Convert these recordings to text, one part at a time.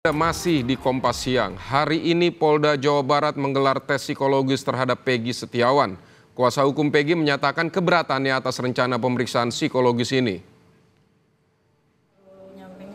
Masih di Kompas Siang, hari ini Polda Jawa Barat menggelar tes psikologis terhadap Peggy Setiawan. Kuasa hukum Peggy menyatakan keberatannya atas rencana pemeriksaan psikologis ini.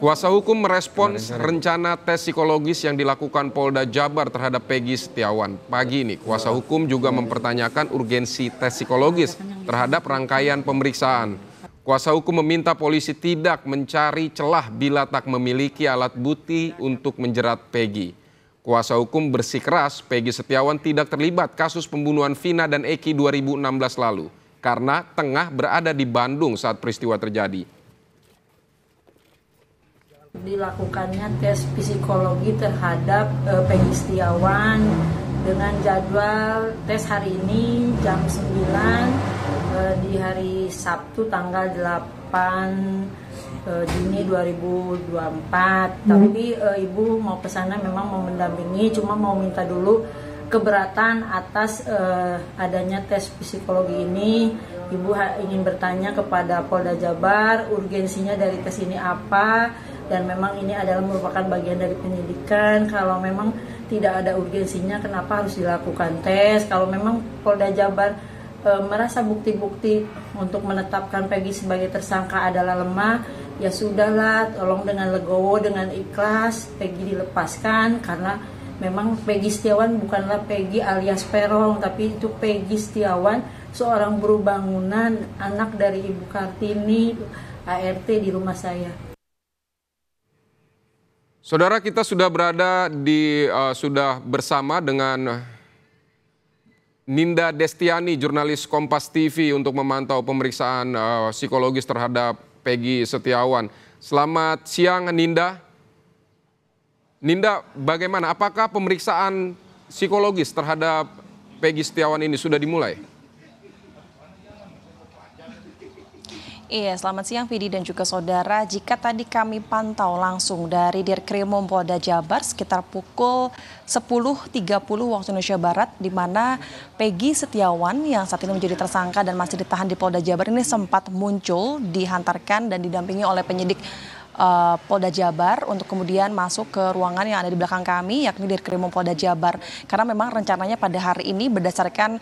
Kuasa hukum merespons rencana tes psikologis yang dilakukan Polda Jabar terhadap Peggy Setiawan. Pagi ini, kuasa hukum juga mempertanyakan urgensi tes psikologis terhadap rangkaian pemeriksaan. Kuasa hukum meminta polisi tidak mencari celah bila tak memiliki alat bukti untuk menjerat Peggy. Kuasa hukum bersikeras Peggy Setiawan tidak terlibat kasus pembunuhan Vina dan Eki 2016 lalu karena tengah berada di Bandung saat peristiwa terjadi. Dilakukannya tes psikologi terhadap Peggy Setiawan dengan jadwal tes hari ini jam 9 di hari Sabtu tanggal 8 Juni 2024. Tapi Ibu mau ke sana memang mau mendampingi, cuma mau minta dulu keberatan atas adanya tes psikologi ini. Ibu ingin bertanya kepada Polda Jabar urgensinya dari tes ini apa, dan memang ini adalah merupakan bagian dari penyidikan. Kalau memang tidak ada urgensinya, kenapa harus dilakukan tes? Kalau memang Polda Jabar merasa bukti-bukti untuk menetapkan Peggy sebagai tersangka adalah lemah, ya sudahlah, tolong dengan legowo, dengan ikhlas Peggy dilepaskan, karena memang Peggy Setiawan bukanlah Peggy alias Peron, tapi itu Peggy Setiawan, seorang buruh bangunan, anak dari Ibu Kartini, ART di rumah saya. Saudara, kita sudah sudah bersama dengan Ninda Destiani, jurnalis Kompas TV, untuk memantau pemeriksaan psikologis terhadap Peggy Setiawan. Selamat siang, Ninda. Ninda, bagaimana? Apakah pemeriksaan psikologis terhadap Peggy Setiawan ini sudah dimulai? Iya, selamat siang Vidi dan juga saudara. Jika tadi kami pantau langsung dari Dirkrimum Polda Jabar sekitar pukul 10.30 waktu Indonesia Barat, di mana Peggy Setiawan yang saat ini menjadi tersangka dan masih ditahan di Polda Jabar ini sempat muncul, dihantarkan dan didampingi oleh penyidik Polda Jabar untuk kemudian masuk ke ruangan yang ada di belakang kami, yakni Dirkrimum Polda Jabar. Karena memang rencananya pada hari ini berdasarkan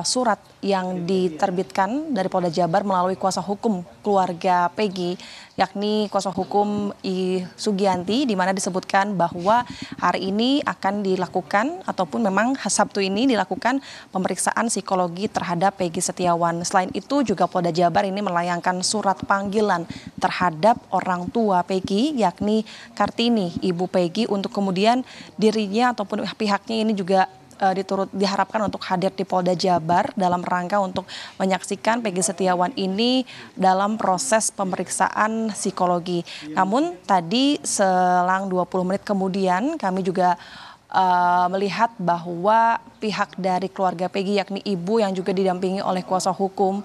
surat yang diterbitkan dari Polda Jabar melalui kuasa hukum keluarga Peggy, yakni kuasa hukum I Sugianti, di mana disebutkan bahwa hari ini akan dilakukan ataupun memang Sabtu ini dilakukan pemeriksaan psikologi terhadap Peggy Setiawan. Selain itu juga Polda Jabar ini melayangkan surat panggilan terhadap orang tua Peggy, yakni Kartini, ibu Peggy, untuk kemudian dirinya ataupun pihaknya ini juga diharapkan untuk hadir di Polda Jabar dalam rangka untuk menyaksikan Peggy Setiawan ini dalam proses pemeriksaan psikologi. Namun tadi selang 20 menit kemudian kami juga melihat bahwa pihak dari keluarga Peggy, yakni ibu yang juga didampingi oleh kuasa hukum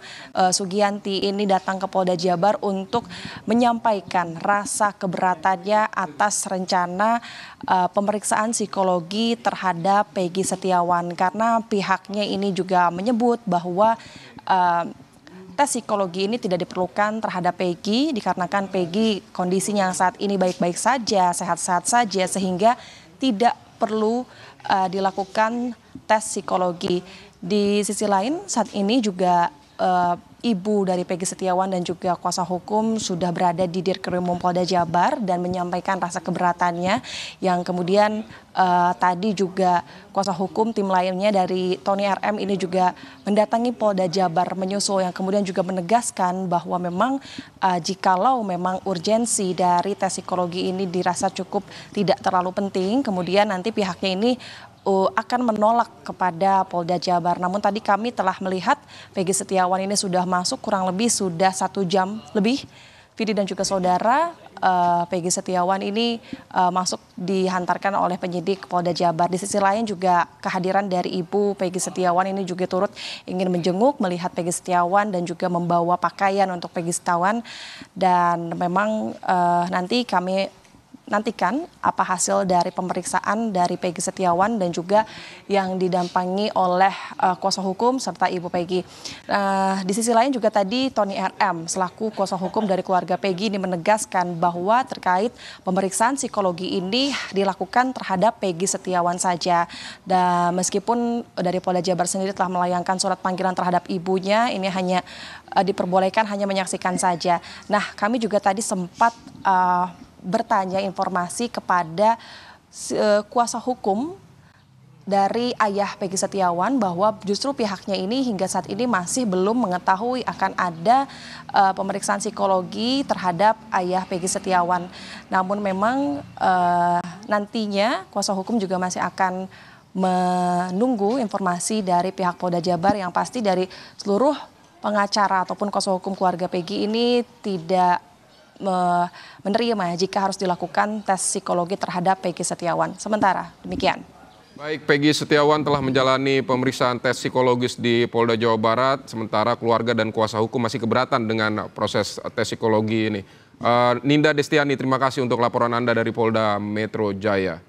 Sugianti, ini datang ke Polda Jabar untuk menyampaikan rasa keberatannya atas rencana pemeriksaan psikologi terhadap Peggy Setiawan, karena pihaknya ini juga menyebut bahwa tes psikologi ini tidak diperlukan terhadap Peggy dikarenakan Peggy kondisinya saat ini baik-baik saja, sehat-sehat saja, sehingga tidak perlu dilakukan tes psikologi. Di sisi lain saat ini juga ibu dari Peggy Setiawan dan juga kuasa hukum sudah berada di Dirkrimum Polda Jabar dan menyampaikan rasa keberatannya, yang kemudian tadi juga kuasa hukum tim lainnya dari Tony RM ini juga mendatangi Polda Jabar menyusul, yang kemudian juga menegaskan bahwa memang jikalau memang urgensi dari tes psikologi ini dirasa cukup tidak terlalu penting, kemudian nanti pihaknya ini akan menolak kepada Polda Jabar. Namun tadi kami telah melihat Peggy Setiawan ini sudah masuk kurang lebih sudah 1 jam lebih. Vidi dan juga saudara, Peggy Setiawan ini masuk dihantarkan oleh penyidik Polda Jabar. Di sisi lain juga kehadiran dari ibu Peggy Setiawan ini juga turut ingin menjenguk, melihat Peggy Setiawan dan juga membawa pakaian untuk Peggy Setiawan. Dan memang nanti kami nantikan apa hasil dari pemeriksaan dari Peggy Setiawan dan juga yang didampingi oleh kuasa hukum serta Ibu Peggy. Di sisi lain juga tadi Tony RM selaku kuasa hukum dari keluarga Peggy ini menegaskan bahwa terkait pemeriksaan psikologi ini dilakukan terhadap Peggy Setiawan saja. Dan meskipun dari Polda Jabar sendiri telah melayangkan surat panggilan terhadap ibunya, ini hanya diperbolehkan hanya menyaksikan saja. Nah, kami juga tadi sempat bertanya informasi kepada kuasa hukum dari ayah Peggy Setiawan bahwa justru pihaknya ini hingga saat ini masih belum mengetahui akan ada pemeriksaan psikologi terhadap ayah Peggy Setiawan. Namun memang nantinya kuasa hukum juga masih akan menunggu informasi dari pihak Polda Jabar, yang pasti dari seluruh pengacara ataupun kuasa hukum keluarga Peggy ini tidak menerima jika harus dilakukan tes psikologi terhadap Peggy Setiawan. Sementara demikian. Baik, Peggy Setiawan telah menjalani pemeriksaan tes psikologis di Polda Jawa Barat, sementara keluarga dan kuasa hukum masih keberatan dengan proses tes psikologi ini. Ninda Destiani, terima kasih untuk laporan Anda dari Polda Metro Jaya.